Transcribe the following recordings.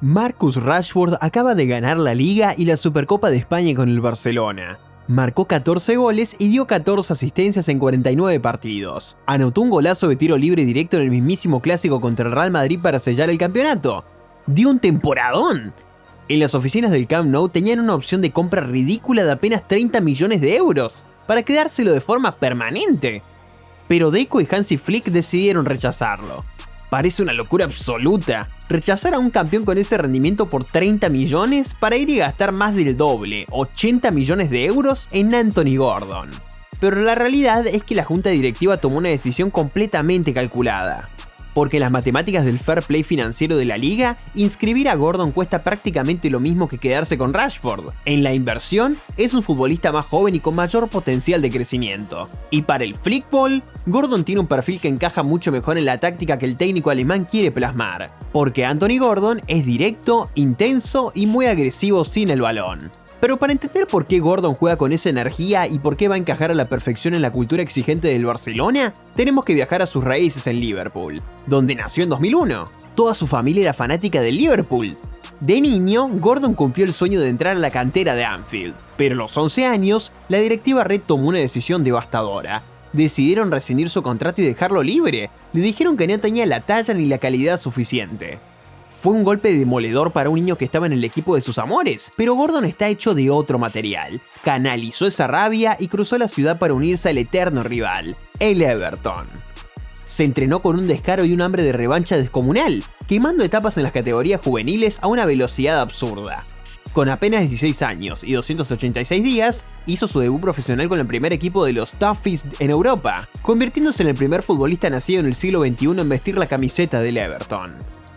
Marcus Rashford acaba de ganar la Liga y la Supercopa de España con el Barcelona. Marcó 14 goles y dio 14 asistencias en 49 partidos. Anotó un golazo de tiro libre directo en el mismísimo clásico contra el Real Madrid para sellar el campeonato. ¡Dio un temporadón! En las oficinas del Camp Nou tenían una opción de compra ridícula de apenas 30 millones de euros para quedárselo de forma permanente. Pero Deco y Hansi Flick decidieron rechazarlo. Parece una locura absoluta rechazar a un campeón con ese rendimiento por 30 millones para ir y gastar más del doble, 80 millones de euros en Anthony Gordon. Pero la realidad es que la junta directiva tomó una decisión completamente calculada. Porque en las matemáticas del fair play financiero de la liga, inscribir a Gordon cuesta prácticamente lo mismo que quedarse con Rashford. En la inversión, es un futbolista más joven y con mayor potencial de crecimiento. Y para el flickball, Gordon tiene un perfil que encaja mucho mejor en la táctica que el técnico alemán quiere plasmar. Porque Anthony Gordon es directo, intenso y muy agresivo sin el balón. Pero para entender por qué Gordon juega con esa energía y por qué va a encajar a la perfección en la cultura exigente del Barcelona, tenemos que viajar a sus raíces en Liverpool, donde nació en 2001. Toda su familia era fanática del Liverpool. De niño, Gordon cumplió el sueño de entrar a la cantera de Anfield, pero a los 11 años, la directiva Red tomó una decisión devastadora. Decidieron rescindir su contrato y dejarlo libre. Le dijeron que no tenía la talla ni la calidad suficiente. Fue un golpe demoledor para un niño que estaba en el equipo de sus amores, pero Gordon está hecho de otro material. Canalizó esa rabia y cruzó la ciudad para unirse al eterno rival, el Everton. Se entrenó con un descaro y un hambre de revancha descomunal, quemando etapas en las categorías juveniles a una velocidad absurda. Con apenas 16 años y 286 días, hizo su debut profesional con el primer equipo de los Toffees en Europa, convirtiéndose en el primer futbolista nacido en el siglo XXI en vestir la camiseta del Everton.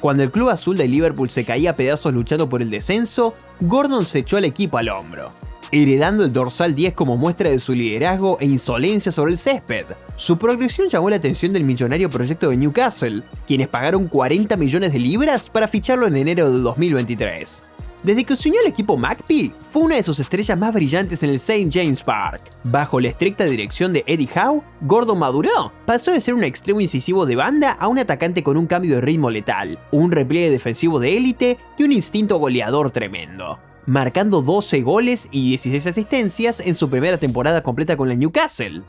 Cuando el club azul de Liverpool se caía a pedazos luchando por el descenso, Gordon se echó al equipo al hombro, heredando el dorsal 10 como muestra de su liderazgo e insolencia sobre el césped. Su progresión llamó la atención del millonario proyecto de Newcastle, quienes pagaron 40 millones de libras para ficharlo en enero del 2023. Desde que se unió al equipo Magpie, fue una de sus estrellas más brillantes en el St. James Park. Bajo la estricta dirección de Eddie Howe, Gordon maduró. Pasó de ser un extremo incisivo de banda a un atacante con un cambio de ritmo letal, un repliegue defensivo de élite y un instinto goleador tremendo, marcando 12 goles y 16 asistencias en su primera temporada completa con la Newcastle.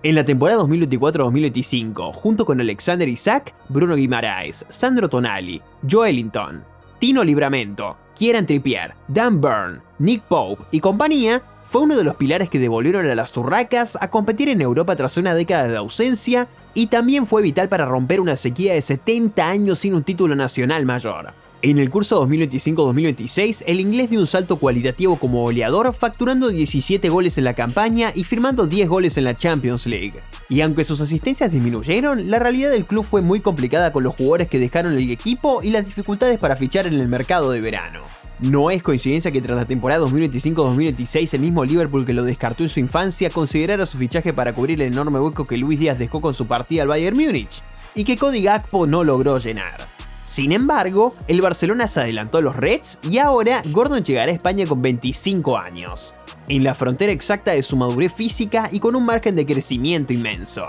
En la temporada 2024-2025, junto con Alexander Isak, Bruno Guimaraes, Sandro Tonali, Joelinton, Tino Livramento, Kieran Trippier, Dan Burn, Nick Pope y compañía, fue uno de los pilares que devolvieron a las Urracas a competir en Europa tras una década de ausencia y también fue vital para romper una sequía de 70 años sin un título nacional mayor. En el curso 2025-2026, el inglés dio un salto cualitativo como goleador, facturando 17 goles en la campaña y firmando 10 goles en la Champions League. Y aunque sus asistencias disminuyeron, la realidad del club fue muy complicada con los jugadores que dejaron el equipo y las dificultades para fichar en el mercado de verano. No es coincidencia que tras la temporada 2025-2026 el mismo Liverpool que lo descartó en su infancia considerara su fichaje para cubrir el enorme hueco que Luis Díaz dejó con su partida al Bayern Múnich, y que Cody Gakpo no logró llenar. Sin embargo, el Barcelona se adelantó a los Reds y ahora Gordon llegará a España con 25 años, en la frontera exacta de su madurez física y con un margen de crecimiento inmenso.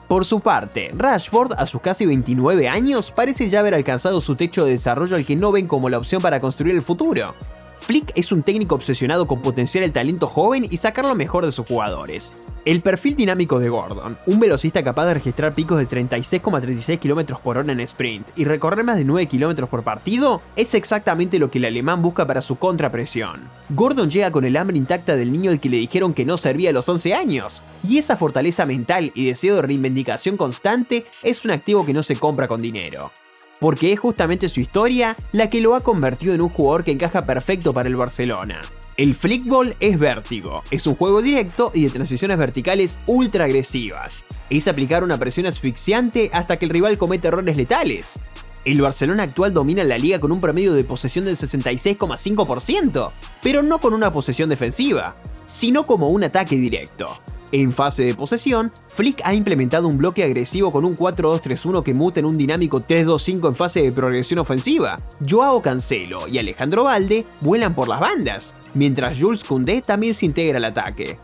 Por su parte, Rashford, a sus casi 29 años, parece ya haber alcanzado su techo de desarrollo al que no ven como la opción para construir el futuro. Flick es un técnico obsesionado con potenciar el talento joven y sacar lo mejor de sus jugadores. El perfil dinámico de Gordon, un velocista capaz de registrar picos de 36,36 km por hora en sprint y recorrer más de 9 km por partido, es exactamente lo que el alemán busca para su contrapresión. Gordon llega con el hambre intacta del niño al que le dijeron que no servía a los 11 años, y esa fortaleza mental y deseo de reivindicación constante es un activo que no se compra con dinero. Porque es justamente su historia la que lo ha convertido en un jugador que encaja perfecto para el Barcelona. El flickball es vértigo, es un juego directo y de transiciones verticales ultra agresivas. Es aplicar una presión asfixiante hasta que el rival comete errores letales. El Barcelona actual domina la liga con un promedio de posesión del 66,5%, pero no con una posesión defensiva, sino como un ataque directo. En fase de posesión, Flick ha implementado un bloque agresivo con un 4-2-3-1 que muta en un dinámico 3-2-5 en fase de progresión ofensiva. Joao Cancelo y Alejandro Balde vuelan por las bandas, mientras Jules Koundé también se integra al ataque.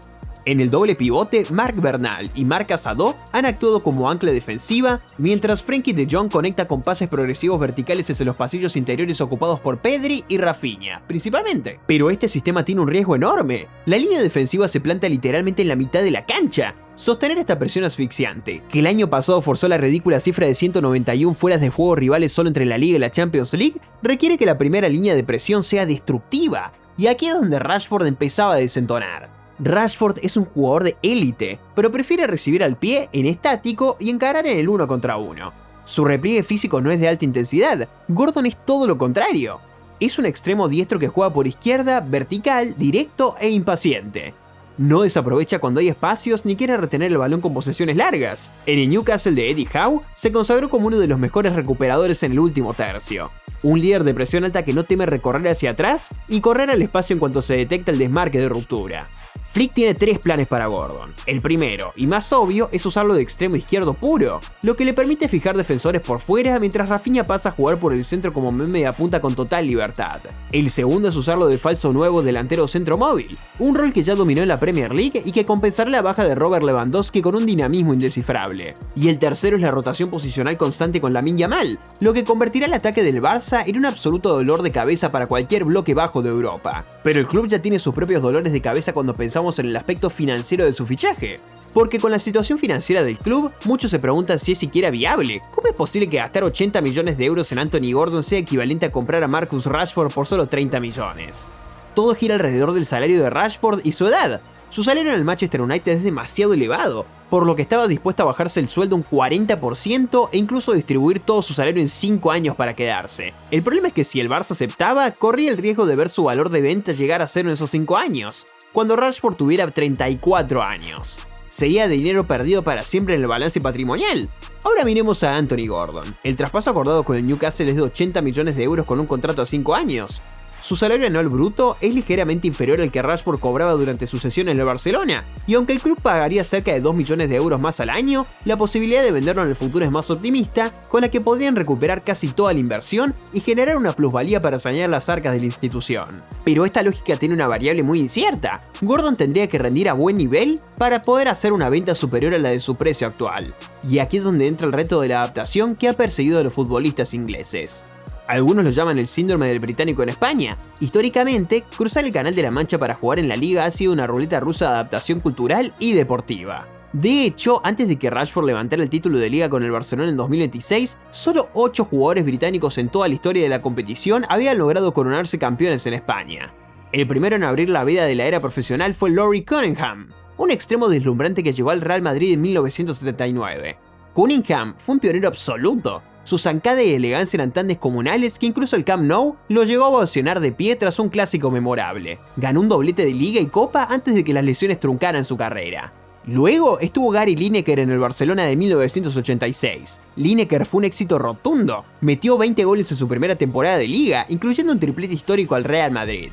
En el doble pivote, Marc Bernal y Marc Asado han actuado como ancla defensiva, mientras Frenkie de Jong conecta con pases progresivos verticales hacia los pasillos interiores ocupados por Pedri y Rafinha, principalmente. Pero este sistema tiene un riesgo enorme. La línea defensiva se planta literalmente en la mitad de la cancha. Sostener esta presión asfixiante, que el año pasado forzó la ridícula cifra de 191 fueras de juego rivales solo entre la Liga y la Champions League, requiere que la primera línea de presión sea destructiva. Y aquí es donde Rashford empezaba a desentonar. Rashford es un jugador de élite, pero prefiere recibir al pie en estático y encarar en el 1 contra 1. Su repliegue físico no es de alta intensidad, Gordon es todo lo contrario. Es un extremo diestro que juega por izquierda, vertical, directo e impaciente. No desaprovecha cuando hay espacios ni quiere retener el balón con posesiones largas. En el Newcastle de Eddie Howe se consagró como uno de los mejores recuperadores en el último tercio. Un líder de presión alta que no teme recorrer hacia atrás y correr al espacio en cuanto se detecta el desmarque de ruptura. Flick tiene 3 planes para Gordon. El primero, y más obvio, es usarlo de extremo izquierdo puro, lo que le permite fijar defensores por fuera mientras Rafinha pasa a jugar por el centro como media punta con total libertad. El segundo es usarlo de falso nuevo delantero centro móvil, un rol que ya dominó en la Premier League y que compensará la baja de Robert Lewandowski con un dinamismo indescifrable. Y el tercero es la rotación posicional constante con Lamine Yamal, lo que convertirá el ataque del Barça en un absoluto dolor de cabeza para cualquier bloque bajo de Europa. Pero el club ya tiene sus propios dolores de cabeza cuando pensamos en el aspecto financiero de su fichaje, porque con la situación financiera del club, muchos se preguntan si es siquiera viable. ¿Cómo es posible que gastar 80 millones de euros en Anthony Gordon sea equivalente a comprar a Marcus Rashford por solo 30 millones? Todo gira alrededor del salario de Rashford y su edad. Su salario en el Manchester United es demasiado elevado, por lo que estaba dispuesto a bajarse el sueldo un 40% e incluso distribuir todo su salario en 5 años para quedarse. El problema es que si el Barça aceptaba, corría el riesgo de ver su valor de venta llegar a cero en esos 5 años, cuando Rashford tuviera 34 años. Sería dinero perdido para siempre en el balance patrimonial. Ahora miremos a Anthony Gordon. El traspaso acordado con el Newcastle es de 80 millones de euros con un contrato a 5 años. Su salario anual bruto es ligeramente inferior al que Rashford cobraba durante su cesión en el Barcelona, y aunque el club pagaría cerca de 2 millones de euros más al año, la posibilidad de venderlo en el futuro es más optimista, con la que podrían recuperar casi toda la inversión y generar una plusvalía para sanear las arcas de la institución. Pero esta lógica tiene una variable muy incierta. Gordon tendría que rendir a buen nivel para poder hacer una venta superior a la de su precio actual. Y aquí es donde entra el reto de la adaptación que ha perseguido a los futbolistas ingleses. Algunos lo llaman el síndrome del británico en España. Históricamente, cruzar el Canal de la Mancha para jugar en la liga ha sido una ruleta rusa de adaptación cultural y deportiva. De hecho, antes de que Rashford levantara el título de liga con el Barcelona en 2026, solo 8 jugadores británicos en toda la historia de la competición habían logrado coronarse campeones en España. El primero en abrir la veda de la era profesional fue Laurie Cunningham, un extremo deslumbrante que llegó al Real Madrid en 1979. Cunningham fue un pionero absoluto. Su zancada y elegancia eran tan descomunales que incluso el Camp Nou lo llegó a ovacionar de pie tras un clásico memorable. Ganó un doblete de liga y copa antes de que las lesiones truncaran su carrera. Luego estuvo Gary Lineker en el Barcelona de 1986. Lineker fue un éxito rotundo. Metió 20 goles en su primera temporada de liga, incluyendo un triplete histórico al Real Madrid.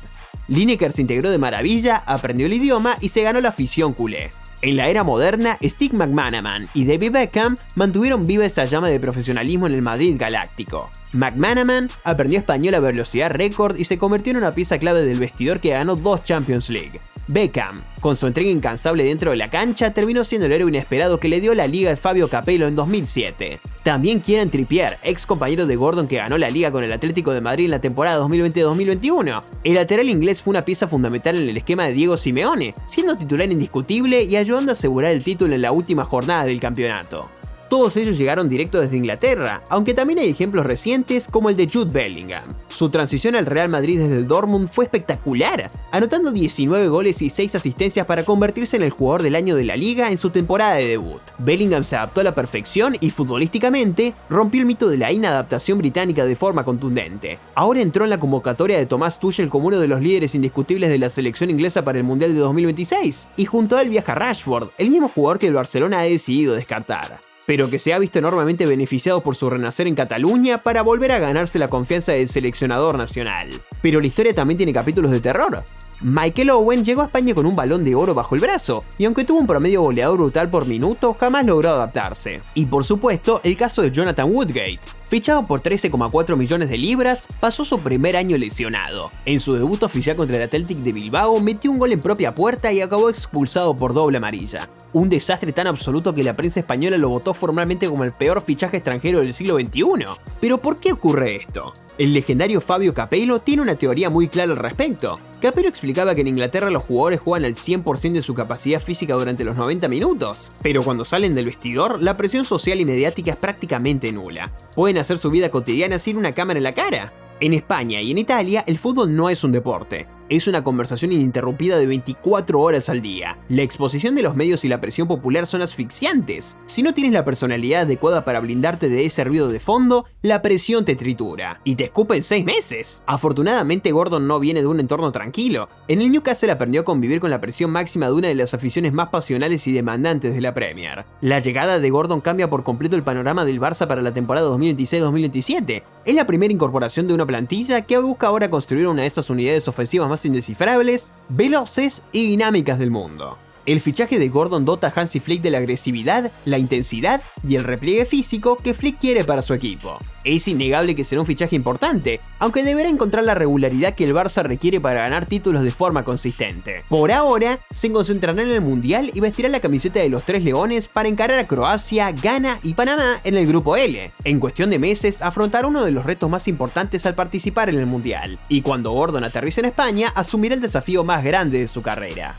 Lineker se integró de maravilla, aprendió el idioma y se ganó la afición culé. En la era moderna, Steve McManaman y David Beckham mantuvieron viva esa llama de profesionalismo en el Madrid galáctico. McManaman aprendió español a velocidad récord y se convirtió en una pieza clave del vestidor que ganó 2 Champions League. Beckham, con su entrega incansable dentro de la cancha, terminó siendo el héroe inesperado que le dio la liga al Fabio Capello en 2007. También Kieran Trippier, ex compañero de Gordon que ganó la liga con el Atlético de Madrid en la temporada 2020-2021. El lateral inglés fue una pieza fundamental en el esquema de Diego Simeone, siendo titular indiscutible y ayudando a asegurar el título en la última jornada del campeonato. Todos ellos llegaron directo desde Inglaterra, aunque también hay ejemplos recientes como el de Jude Bellingham. Su transición al Real Madrid desde el Dortmund fue espectacular, anotando 19 goles y 6 asistencias para convertirse en el jugador del año de la liga en su temporada de debut. Bellingham se adaptó a la perfección y futbolísticamente rompió el mito de la inadaptación británica de forma contundente. Ahora entró en la convocatoria de Thomas Tuchel como uno de los líderes indiscutibles de la selección inglesa para el Mundial de 2026, y junto a él viaja Rashford, el mismo jugador que el Barcelona ha decidido descartar, pero que se ha visto enormemente beneficiado por su renacer en Cataluña para volver a ganarse la confianza del seleccionador nacional. Pero la historia también tiene capítulos de terror. Michael Owen llegó a España con un Balón de Oro bajo el brazo, y aunque tuvo un promedio goleador brutal por minuto, jamás logró adaptarse. Y por supuesto, el caso de Jonathan Woodgate. Fichado por 13,4 millones de libras, pasó su primer año lesionado. En su debut oficial contra el Athletic de Bilbao, metió un gol en propia puerta y acabó expulsado por doble amarilla. Un desastre tan absoluto que la prensa española lo votó formalmente como el peor fichaje extranjero del siglo XXI. ¿Pero por qué ocurre esto? El legendario Fabio Capello tiene una teoría muy clara al respecto. Capello explicaba que en Inglaterra los jugadores juegan al 100% de su capacidad física durante los 90 minutos, pero cuando salen del vestidor, la presión social y mediática es prácticamente nula. Pueden hacer su vida cotidiana sin una cámara en la cara. En España y en Italia, el fútbol no es un deporte. Es una conversación ininterrumpida de 24 horas al día. La exposición de los medios y la presión popular son asfixiantes. Si no tienes la personalidad adecuada para blindarte de ese ruido de fondo, la presión te tritura y te escupe en 6 meses. Afortunadamente, Gordon no viene de un entorno tranquilo. En el Newcastle aprendió a convivir con la presión máxima de una de las aficiones más pasionales y demandantes de la Premier. La llegada de Gordon cambia por completo el panorama del Barça para la temporada 2026-2027. Es la primera incorporación de una plantilla que busca ahora construir una de estas unidades ofensivas más indescifrables, veloces y dinámicas del mundo. El fichaje de Gordon dota a Hansi Flick de la agresividad, la intensidad y el repliegue físico que Flick quiere para su equipo. Es innegable que será un fichaje importante, aunque deberá encontrar la regularidad que el Barça requiere para ganar títulos de forma consistente. Por ahora, se concentrará en el Mundial y vestirá la camiseta de los Tres Leones para encarar a Croacia, Ghana y Panamá en el Grupo L. En cuestión de meses, afrontará uno de los retos más importantes al participar en el Mundial, y cuando Gordon aterrice en España, asumirá el desafío más grande de su carrera.